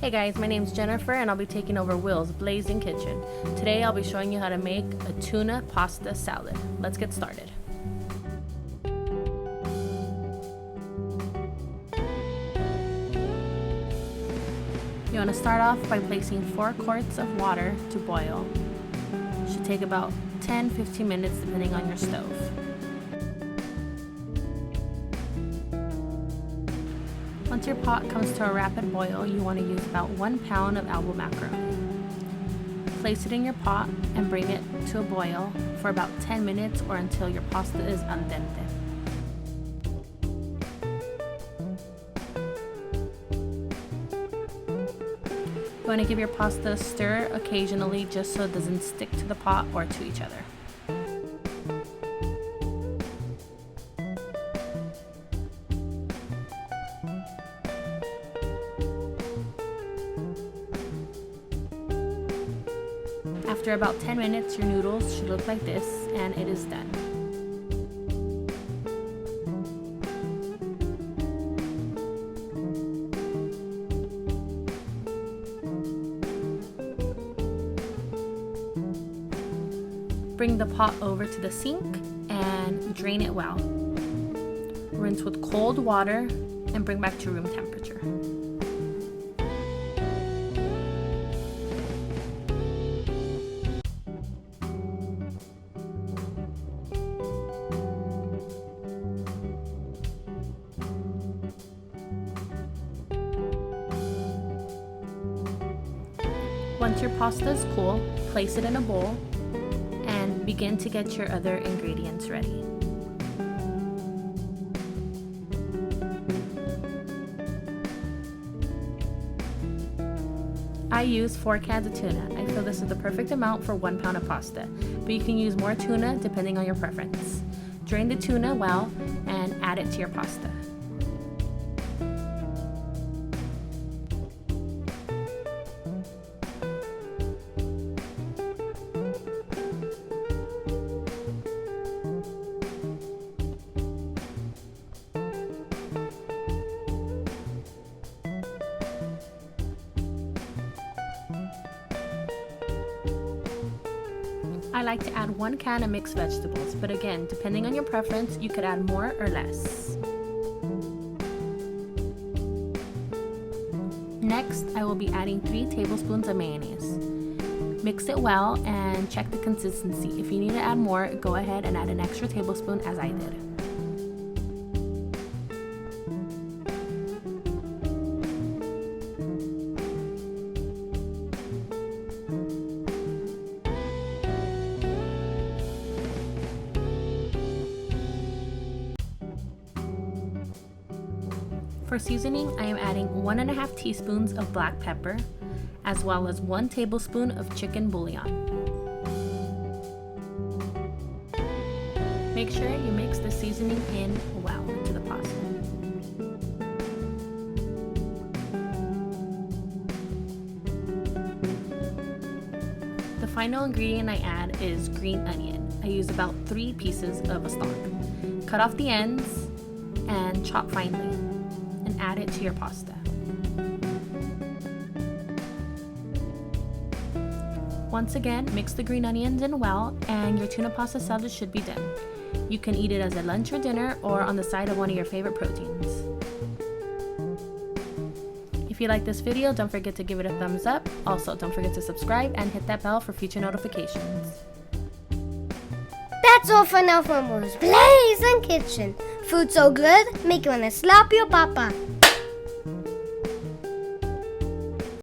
Hey guys, my name's Jennifer and I'll be taking over Will's Blazin Kitchen. Today I'll be showing you how to make a tuna pasta salad. Let's get started. You want to start off by placing 4 quarts of water to boil. It should take about 10-15 minutes depending on your stove. Once your pot comes to a rapid boil, you want to use about 1 pound of Elbow Macaroni. Place it in your pot and bring it to a boil for about 10 minutes or until your pasta is al dente. You want to give your pasta a stir occasionally just so it doesn't stick to the pot or to each other. After about 10 minutes, your noodles should look like this, and it is done. Bring the pot over to the sink and drain it well. Rinse with cold water and bring back to room temperature. Once your pasta is cool, place it in a bowl and begin to get your other ingredients ready. I use 4 cans of tuna. I feel this is the perfect amount for 1 pound of pasta, but you can use more tuna depending on your preference. Drain the tuna well and add it to your pasta. I like to add 1 can of mixed vegetables, but again, depending on your preference, you could add more or less. Next, I will be adding 3 tablespoons of mayonnaise. Mix it well and check the consistency. If you need to add more, go ahead and add an extra tablespoon as I did. For seasoning, I am adding 1.5 teaspoons of black pepper, as well as 1 tablespoon of chicken bouillon. Make sure you mix the seasoning in well into the pasta. The final ingredient I add is green onion. I use about 3 pieces of a stalk. Cut off the ends and chop finely. Add it to your pasta. Once again, mix the green onions in well and your tuna pasta salad should be done. You can eat it as a lunch or dinner or on the side of one of your favorite proteins. If you like this video, don't forget to give it a thumbs up. Also, don't forget to subscribe and hit that bell for future notifications. That's all for now from Blazin Kitchen. Food so good, make you wanna slap your papa.